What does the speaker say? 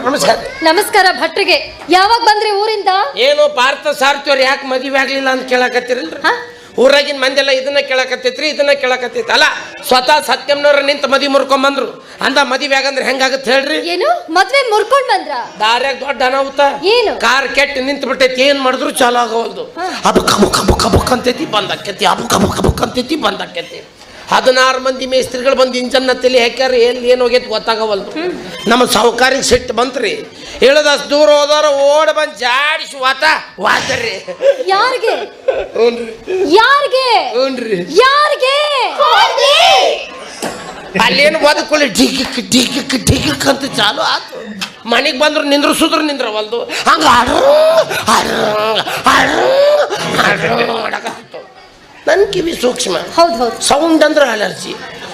ನಮಸ್ಕಾರ. ನಮಸ್ಕಾರ ಭಟ್ರಿಗೆ. ಯಾವಾಗ ಬಂದ್ರಿ ಊರಿಂದ? ಏನು ಪಾರ್ಥ ಸಾರ್ಥ್ಯವ್ರು ಯಾಕೆ ಮದುವೆ ಆಗ್ಲಿಲ್ಲ ಅಂತ ಕೇಳಕತ್ತಿರಲ್ರಿ? ಊರಾಗಿನ ಮಂದೆಲ್ಲ ಇದನ್ನ ಕೇಳಕತ್ತೈತ್ರಿ, ಇದನ್ನ ಕೇಳಕತ್ತೈತಿ. ಅಲ್ಲ, ಸ್ವತಃ ಸತ್ಯಮ್ನವ್ರ ನಿಂತ ಮದಿ ಮುರ್ಕೊಂಡ್ ಬಂದ್ರು. ಅಂದ ಮದುವೆ ಆಗಂದ್ರೆ ಹೆಂಗಾಗತ್ತೆ ಹೇಳ್ರಿ? ಏನು ಮದ್ವೆ ಮುರ್ಕೊಂಡ್ ಬಂದ್ರ? ದಾರ್ಯಾಗ ದೊಡ್ಡ ಅನಾಹುತ. ಏನು? ಕಾರ್ ಕೆಟ್ಟ ನಿಂತು ಬಿಟ್ಟೈತಿ. ಏನ್ ಮಾಡಿದ್ರು ಚಾಲು ಆಗವಲ್ದು. ಅಬುಕ್ ಅಬುಕ್ ಅಬುಕ್ ಅಬುಕ್ ಅಂತೈತಿ, ಬಂದಕ್ಕೈತಿ. ಅಬುಕ್ ಅಬುಕ್ ಅಬುಕ್ ಅಂತೈತಿ, ಬಂದಕ್ಕೈತಿ. 16 ಮಂದಿ ಮೇಸ್ತ್ರಿಗಳು ಬಂದು ಇಂಜನ್ನ ತಲೆ ಹಾಕ್ಯಾರ. ಏನು ಹೋಗೈತಿ ಗೊತ್ತಾಗವಲ್ದು. ನಮ್ಮ ಸಾಹುಕಾರಿಗೆ ಸಿಟ್ಟು ಬಂತ್ರಿ. ಹೇಳದಷ್ಟು ದೂರ ಹೋದವ್ರ ಓಡ್ ಬಂದು ಜಾಡಿಸಿ ವಾತರ್ರಿ. ಯಾರಿಗೆ? ಹ್ಞೂನ್ರಿ. ಯಾರಿಗೆ? ಹ್ಞೂನ್ರಿ. ಯಾರಿಗೆ? ಅಲ್ಲೇನು ಬದುಕೊಳ್ಳಿ ಢಿಗಿಕ್ ಢಿಗಿಕ್ ಢಿಗಿಕ್ ಅಂತ ಚಾಲು ಆತು. ಮನೆಗೆ ಬಂದ್ರು ನಿಂದ್ರವಲ್ದು. ಹಂಗ ಮಾಡಕತ್ತಿತ್ತು. ನನ್ನ ಕಿವಿ ಸೂಕ್ಷ್ಮ. ಹೌದು. ಸೌಂಡ್ ಅಂದ್ರೆ ಅಲರ್ಜಿ.